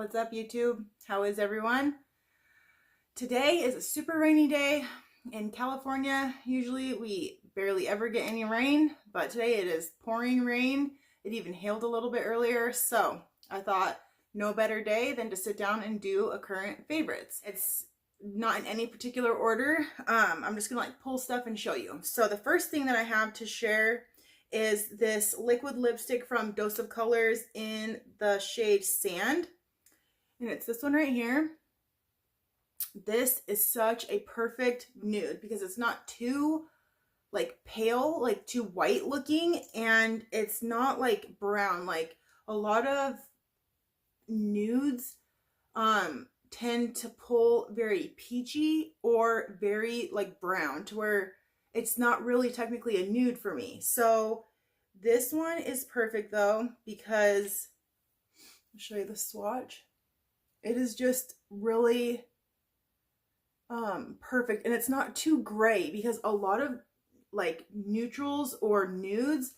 What's up, YouTube? How is everyone? Today is a super rainy day in California. Usually we barely ever get any rain, but today it is pouring rain. It even hailed a little bit earlier, so I thought no better day than to sit down and do a current favorites. It's not in any particular order. I'm just gonna pull stuff and show you. So the first thing that I have to share is this liquid lipstick from Dose of Colors in the shade Sand. And it's this one right here. This is such a perfect nude because it's not too pale, too white looking, and it's not like brown. Like a lot of nudes tend to pull very peachy or very brown to where it's not really technically a nude for me. So this one is perfect though because I'll show you the swatch. It is just really perfect, and it's not too gray because a lot of neutrals or nudes,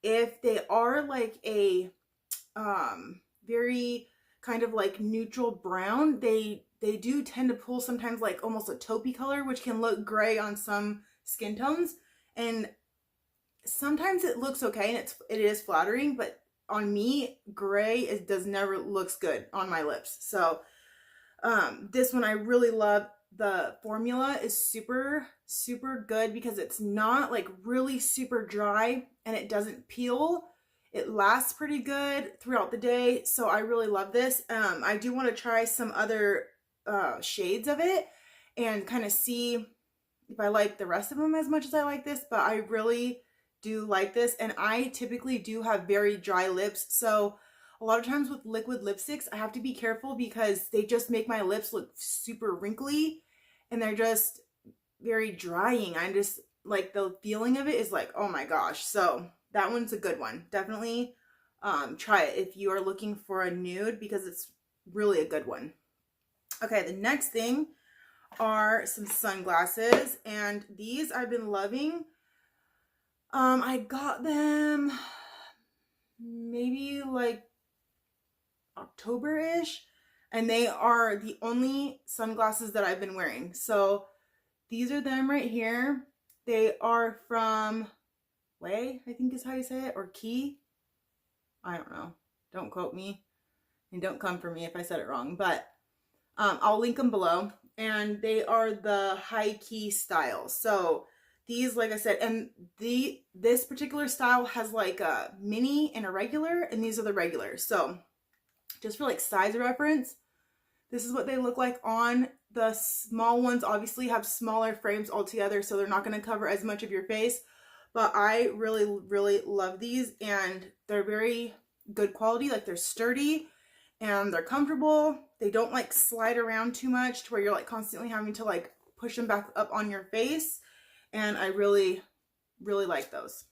if they are a very kind of neutral brown, they do tend to pull sometimes almost a taupey color, which can look gray on some skin tones, and sometimes it looks okay and it is flattering, but on me, gray does never looks good on my lips. So this one I really love. The formula is super good because it's not really super dry and it doesn't peel. It lasts pretty good throughout the day, so I really love this. I do want to try some other shades of it and kind of see if I like the rest of them as much as I like this, but I really do like this, and I typically do have very dry lips, so a lot of times with liquid lipsticks I have to be careful because they just make my lips look super wrinkly and they're just very drying. I just the feeling of it is oh my gosh. So that one's a good one. Definitely try it if you are looking for a nude because it's really a good one. Okay, the next thing are some sunglasses, and these I've been loving. I got them maybe October-ish, and they are the only sunglasses that I've been wearing. So these are them right here. They are from Way, I think is how you say it, or Key. I don't know. Don't quote me, and don't come for me if I said it wrong, but I'll link them below. And they are the high key style. So these, like I said, and this particular style has a mini and a regular, and these are the regular. So just for size reference, this is what they look like on. The small ones obviously have smaller frames altogether, so they're not going to cover as much of your face, but I really love these, and they're very good quality. They're sturdy and they're comfortable. They don't slide around too much to where you're constantly having to push them back up on your face, and I really like those.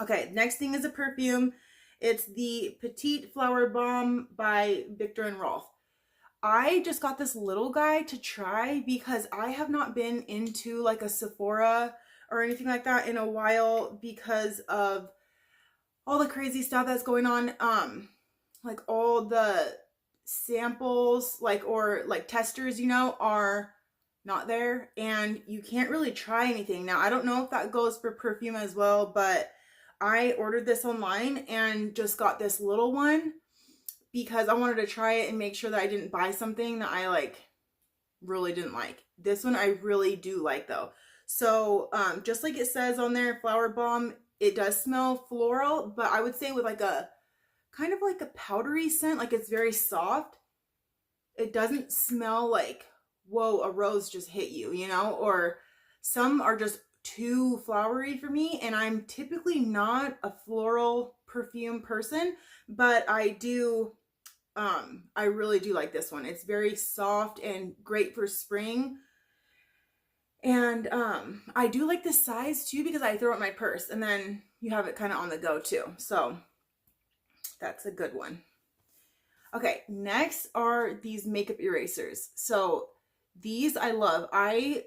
Okay, next thing is a perfume. It's the Petite Flower Bomb by Viktor and Rolf. I just got this little guy to try because I have not been into a Sephora or anything like that in a while because of all the crazy stuff that's going on. All the samples or testers, are not there, and you can't really try anything. Now, I don't know if that goes for perfume as well, but I ordered this online and just got this little one because I wanted to try it and make sure that I didn't buy something that I really didn't like. This one I really do like though. So just like it says on there, Flower Bomb, it does smell floral, but I would say with a kind of a powdery scent. It's very soft. It doesn't smell whoa, a rose just hit you, or some are just too flowery for me, and I'm typically not a floral perfume person, but I really do like this one. It's very soft and great for spring, and I do like this size too because I throw it in my purse and then you have it kind of on the go too, so that's a good one. Okay, next are these makeup erasers. So these I love. I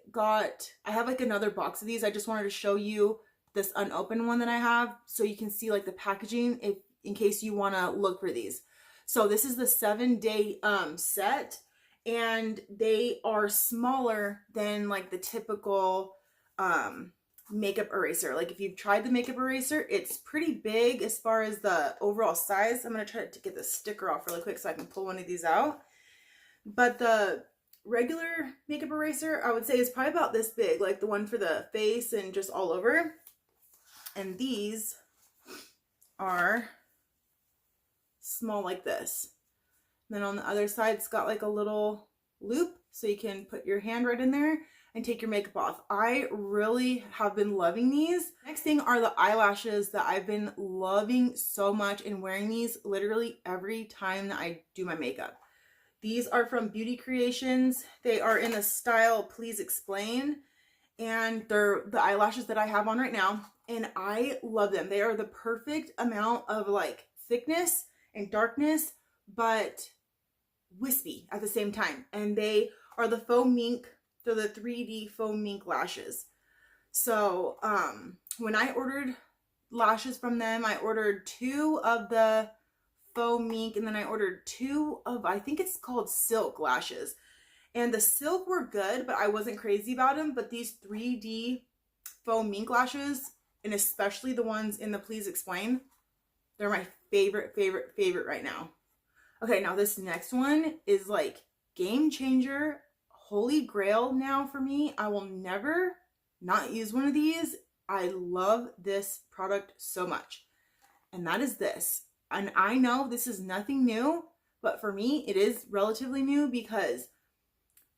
have another box of these. I just wanted to show you this unopened one that I have so you can see the packaging in case you want to look for these. So this is the 7-day set, and they are smaller than like the typical makeup eraser. Like if you've tried the makeup eraser, it's pretty big as far as the overall size. I'm going to try to get the sticker off really quick so I can pull one of these out. But the regular makeup eraser, I would say, is probably about this big, like the one for the face and just all over. And these are small like this. And then on the other side, it's got like a little loop so you can put your hand right in there and take your makeup off. I really have been loving these. Next thing are the eyelashes that I've been loving so much and wearing these literally every time that I do my makeup. These are from Beauty Creations. They are in the style Please Explain, and they're the eyelashes that I have on right now, and I love them. They are the perfect amount of like thickness and darkness, but wispy at the same time. And they are the faux mink. They're the 3D faux mink lashes. So when I ordered lashes from them, I ordered 2 of the faux mink, and then I ordered 2 of, I think it's called silk lashes. And the silk were good, but I wasn't crazy about them. But these 3D faux mink lashes, and especially the ones in the Please Explain, they're my favorite right now. Okay, now this next one is like game changer, holy grail now for me. I will never not use one of these. I love this product so much. And that is this. And I know this is nothing new, but for me, it is relatively new because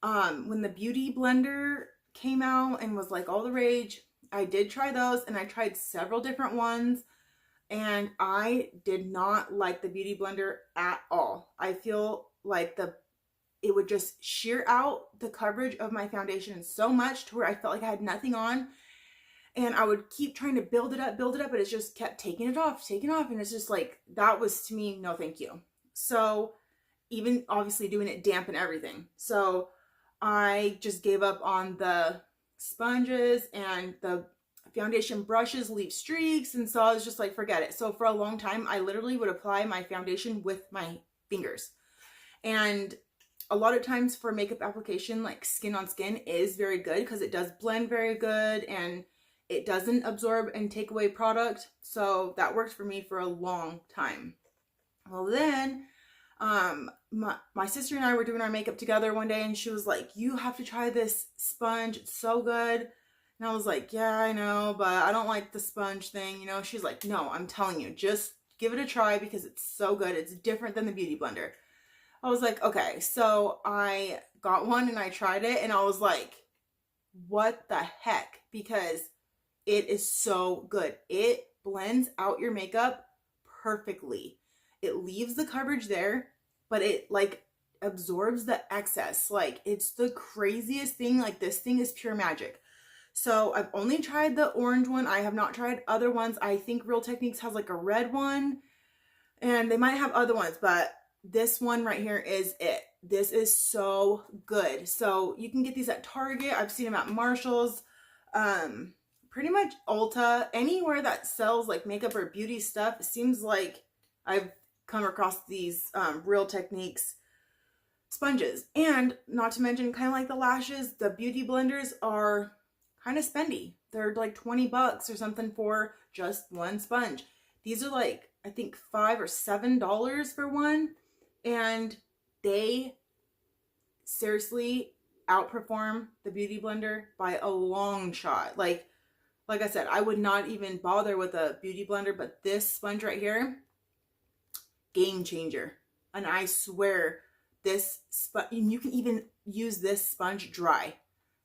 when the Beauty Blender came out and was like all the rage, I did try those, and I tried several different ones, and I did not like the Beauty Blender at all. I feel like it would just shear out the coverage of my foundation so much to where I felt like I had nothing on, and I would keep trying to build it up, but it just kept taking it off, and it's just like, that was to me, no thank you. So even obviously doing it damp and everything. So I just gave up on the sponges, and the foundation brushes leave streaks, and so I was just like, forget it. So for a long time, I literally would apply my foundation with my fingers. And a lot of times for makeup application, like skin on skin is very good because it does blend very good and it doesn't absorb and take away product. So that worked for me for a long time. Well, then my sister and I were doing our makeup together one day, and she was like, you have to try this sponge, it's so good. And I was like, yeah, I know, but I don't like the sponge thing, you know. She's like, no, I'm telling you, just give it a try because it's so good. It's different than the Beauty Blender. I was like, okay. So I got one and I tried it, and I was like, what the heck? Because it is so good. It blends out your makeup perfectly. It leaves the coverage there, but it like absorbs the excess. Like, it's the craziest thing. Like, this thing is pure magic. So I've only tried the orange one. I have not tried other ones. I think Real Techniques has like a red one, and they might have other ones, but this one right here is it. This is so good. So you can get these at Target. I've seen them at Marshall's, pretty much Ulta, anywhere that sells like makeup or beauty stuff. It seems like I've come across these Real Techniques sponges. And not to mention, kind of like the lashes, the Beauty Blenders are kind of spendy. They're like 20 bucks or something for just one sponge. These are like, I think $5 or $7 for one, and they seriously outperform the Beauty Blender by a long shot. Like I said, I would not even bother with a Beauty Blender, but this sponge right here, game changer. And I swear, this sponge, you can even use this sponge dry.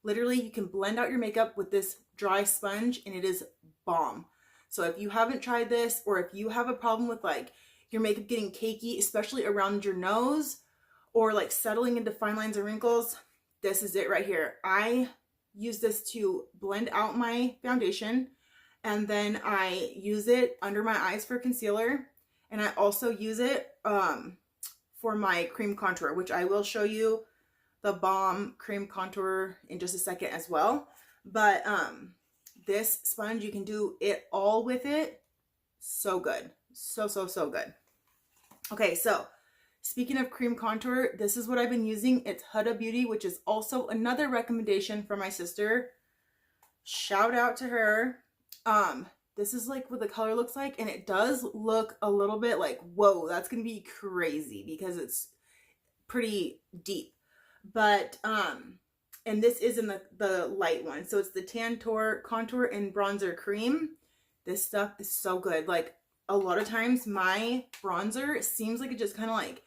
Literally, you can blend out your makeup with this dry sponge, and it is bomb. So if you haven't tried this, or if you have a problem with like your makeup getting cakey, especially around your nose, or like settling into fine lines and wrinkles, this is it right here. I use this to blend out my foundation, and then I use it under my eyes for concealer, and I also use it for my cream contour, which I will show you the Balm cream contour in just a second as well. But this sponge, you can do it all with it. So good. So good. Okay, so Speaking of cream contour, this is what I've been using. It's Huda Beauty, which is also another recommendation from my sister. Shout out to her. This is like what the color looks like, and it does look a little bit like, whoa, that's gonna be crazy because it's pretty deep. But and this is in the light one, so it's the Tantour Contour and Bronzer Cream. This stuff is so good. Like, a lot of times my bronzer seems like it just kind of like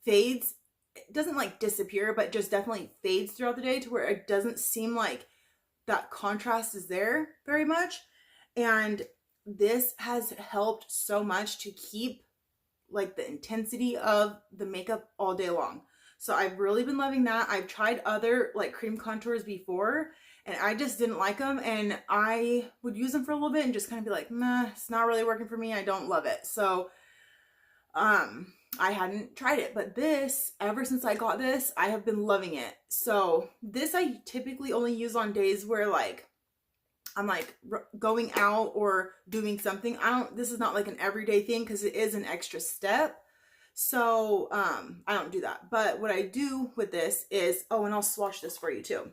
fades. It doesn't like disappear, but just definitely fades throughout the day to where it doesn't seem like that contrast is there very much. And this has helped so much to keep like the intensity of the makeup all day long. So I've really been loving that. I've tried other like cream contours before and I just didn't like them, and I would use them for a little bit and just kind of be like, nah, it's not really working for me. I don't love it. So I hadn't tried it, but this, ever since I got this, I have been loving it. So this I typically only use on days where like I'm like going out or doing something. This is not like an everyday thing because it is an extra step. So I don't do that. But what I do with this is, oh, and I'll swatch this for you too,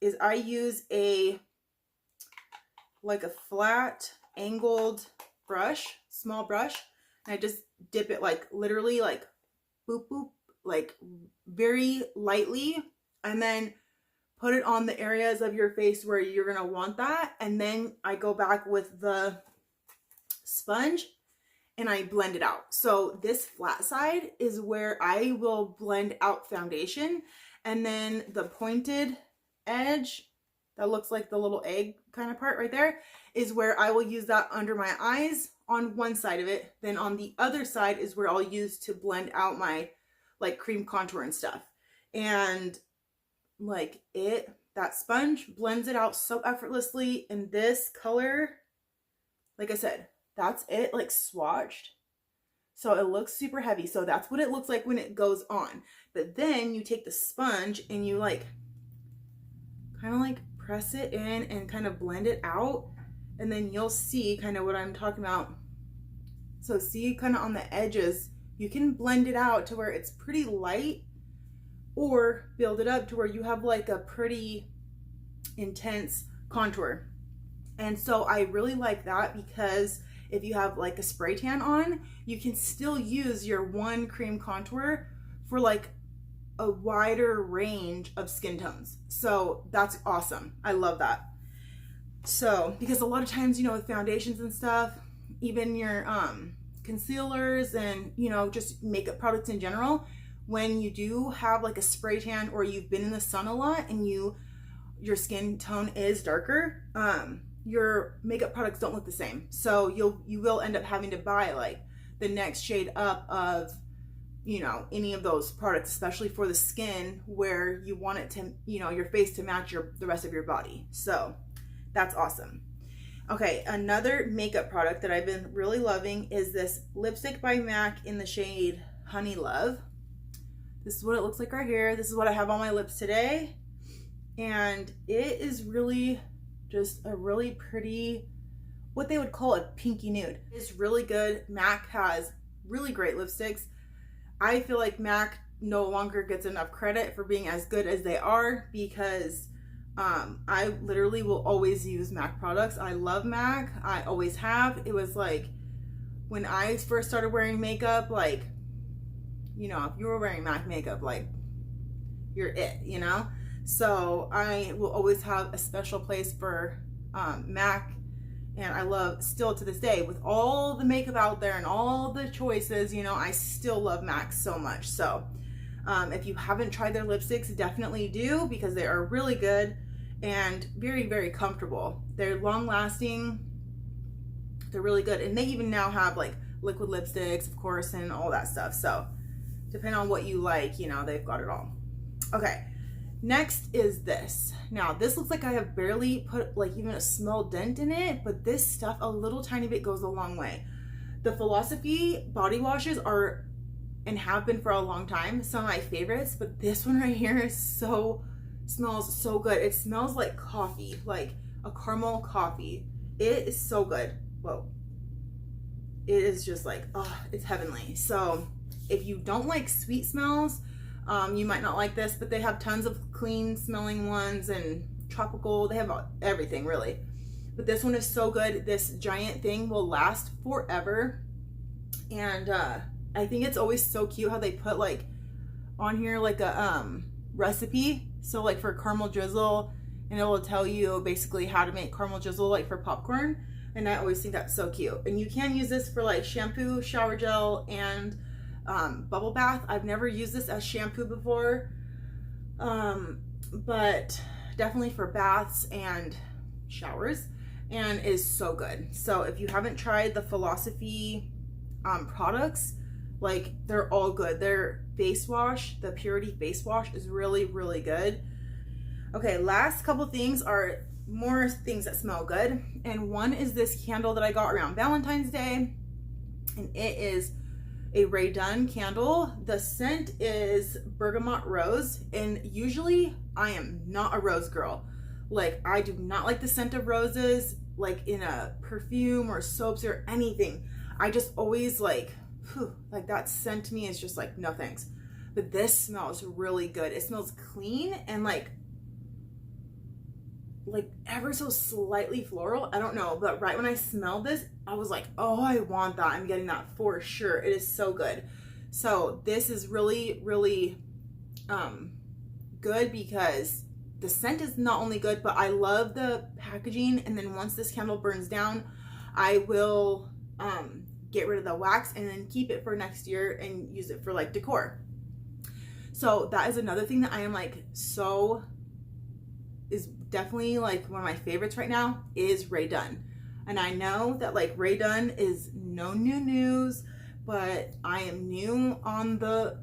is I use like a flat angled brush, small brush, and I just dip it like literally like boop boop, like very lightly, and then put it on the areas of your face where you're gonna want that. And then I go back with the sponge and I blend it out. So this flat side is where I will blend out foundation, and then the pointed edge that looks like the little egg kind of part right there is where I will use that under my eyes on one side of it. Then on the other side is where I'll use to blend out my like cream contour and stuff. And like that sponge blends it out so effortlessly. In this color, like I said, that's it, like swatched. So it looks super heavy. So that's what it looks like when it goes on. But then you take the sponge and you like kind of like press it in and kind of blend it out, and then you'll see kind of what I'm talking about. So see kind of on the edges, you can blend it out to where it's pretty light, or build it up to where you have like a pretty intense contour. And so I really like that, because if you have like a spray tan on, you can still use your one cream contour for like a wider range of skin tones. So that's awesome. I love that. So, because a lot of times, you know, with foundations and stuff, even your concealers and, you know, just makeup products in general, when you do have like a spray tan or you've been in the sun a lot and your skin tone is darker, your makeup products don't look the same. So you will end up having to buy like the next shade up of, you know, any of those products, especially for the skin where you want it to, you know, your face to match the rest of your body. So that's awesome. Okay, another makeup product that I've been really loving is this lipstick by MAC in the shade Honey Love. This is what it looks like right here. This is what I have on my lips today. And it is really just a really pretty, what they would call a pinky nude. It's really good. MAC has really great lipsticks. I feel like MAC no longer gets enough credit for being as good as they are, because I literally will always use MAC products. I love MAC. I always have. It was like when I first started wearing makeup, like, you know, if you were wearing MAC makeup, like, you're it, you know? So I will always have a special place for MAC. And I love, still to this day, with all the makeup out there and all the choices, you know, I still love MAC so much. So if you haven't tried their lipsticks, definitely do, because they are really good and very, very comfortable. They're long lasting. They're really good. And they even now have like liquid lipsticks, of course, and all that stuff. So depending on what you like, you know, they've got it all. Okay. Next is this. Now, this looks like I have barely put like even a small dent in it, but this stuff, a little tiny bit goes a long way. The Philosophy body washes are, and have been for a long time, some of my favorites, but this one right here is smells so good. It smells like coffee, like a caramel coffee. It is so good. Whoa. It is just like, oh, it's heavenly. So If you don't like sweet smells, you might not like this, but they have tons of clean smelling ones and tropical. They have everything really. But this one is so good. This giant thing will last forever. And I think it's always so cute how they put like on here like a recipe. So like for caramel drizzle, and it will tell you basically how to make caramel drizzle like for popcorn. And I always think that's so cute. And you can use this for like shampoo, shower gel, and bubble bath. I've never used this as shampoo before, but definitely for baths and showers, and is so good. So if you haven't tried the Philosophy products, like they're all good. Their face wash, the Purity face wash, is really, really good. Okay, last couple things are more things that smell good, and one is this candle that I got around Valentine's Day, and it is a Rae Dunn candle. The scent is bergamot rose, and usually I am not a rose girl. Like, I do not like the scent of roses, like in a perfume or soaps or anything. I just always like that scent to me is just like, no thanks. But this smells really good. It smells clean and like ever so slightly floral. I don't know, but right when I smelled this, I was like, oh, I want that. I'm getting that for sure. It is so good. So this is really, really good because the scent is not only good, but I love the packaging. And then once this candle burns down, I will get rid of the wax and then keep it for next year and use it for like decor. So that is another thing that I am like is definitely like one of my favorites right now is Rae Dunn. And I know that like Rae Dunn is no new news, but I am new on the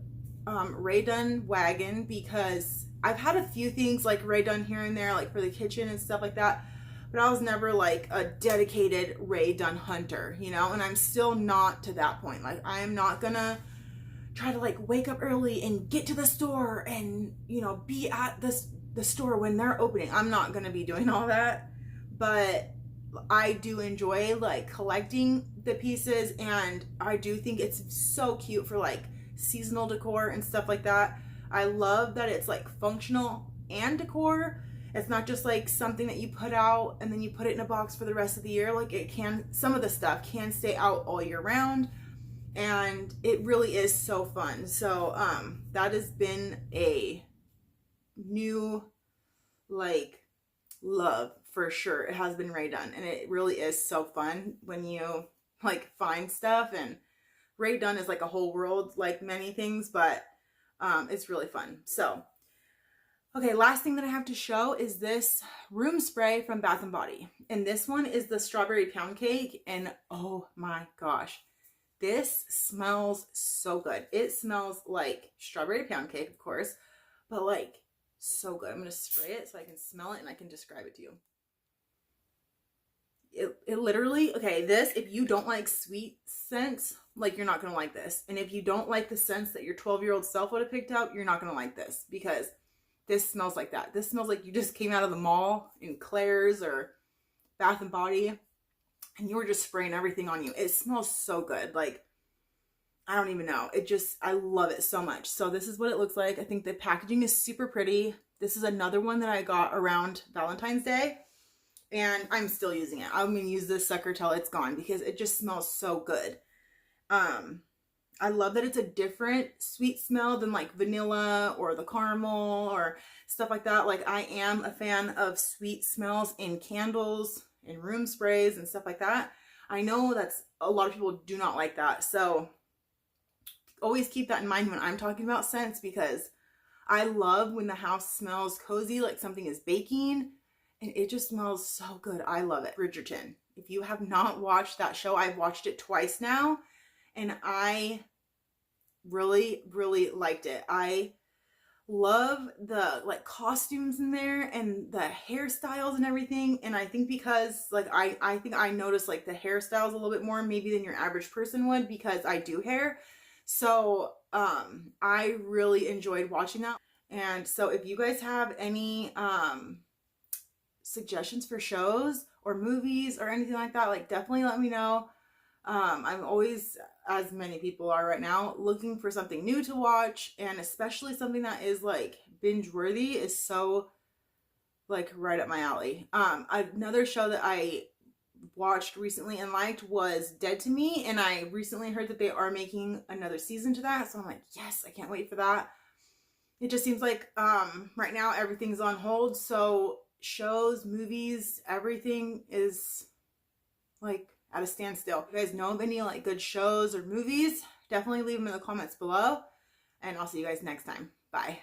Rae Dunn wagon because I've had a few things like Rae Dunn here and there, like for the kitchen and stuff like that, but I was never like a dedicated Rae Dunn hunter, you know, and I'm still not to that point. Like, I am not gonna try to like wake up early and get to the store and, you know, be at the store when they're opening. I'm not gonna be doing all that, but I do enjoy like collecting the pieces, and I do think it's so cute for like seasonal decor and stuff like that. I love that it's like functional and decor. It's not just like something that you put out and then you put it in a box for the rest of the year. Like, it can, some of the stuff can stay out all year round, and it really is so fun. So that has been a new like love for sure. It has been Rae Dunn, and it really is so fun when you like find stuff. And Rae Dunn is like a whole world, like many things, but it's really fun. So okay, last thing that I have to show is this room spray from Bath & Body. And this one is the strawberry pound cake. And oh my gosh, this smells so good. It smells like strawberry pound cake, of course, but like so good. I'm going to spray it so I can smell it and I can describe it to you. It literally, okay, this, if you don't like sweet scents, like, you're not going to like this. And if you don't like the scents that your 12-year-old self would have picked out, you're not going to like this, because this smells like that. This smells like you just came out of the mall in Claire's or Bath & Body and you were just spraying everything on you. It smells so good. Like, I don't even know. It just, I love it so much. So this is what it looks like. I think the packaging is super pretty. This is another one that I got around Valentine's Day, and I'm still using it. I'm going to use this sucker till it's gone because it just smells so good. I love that it's a different sweet smell than like vanilla or the caramel or stuff like that. Like, I am a fan of sweet smells in candles and room sprays and stuff like that. I know that's a lot of people do not like that. So always keep that in mind when I'm talking about scents, because I love when the house smells cozy, like something is baking, and it just smells so good. I love it. Bridgerton. If you have not watched that show, I've watched it twice now, and I really, really liked it. I love the like costumes in there and the hairstyles and everything. And I think because like I think I noticed like the hairstyles a little bit more maybe than your average person would, because I do hair. So I really enjoyed watching that. And so if you guys have any suggestions for shows or movies or anything like that, like, definitely let me know. I'm always, as many people are right now, looking for something new to watch, and especially something that is like binge worthy is so like right up my alley. Another show that I watched recently and liked was Dead to Me, and I recently heard that they are making another season to that, so I'm like, yes, I can't wait for that. It just seems like right now everything's on hold, so shows, movies, everything is like at a standstill. If you guys know of any like good shows or movies, definitely leave them in the comments below, and I'll see you guys next time. Bye.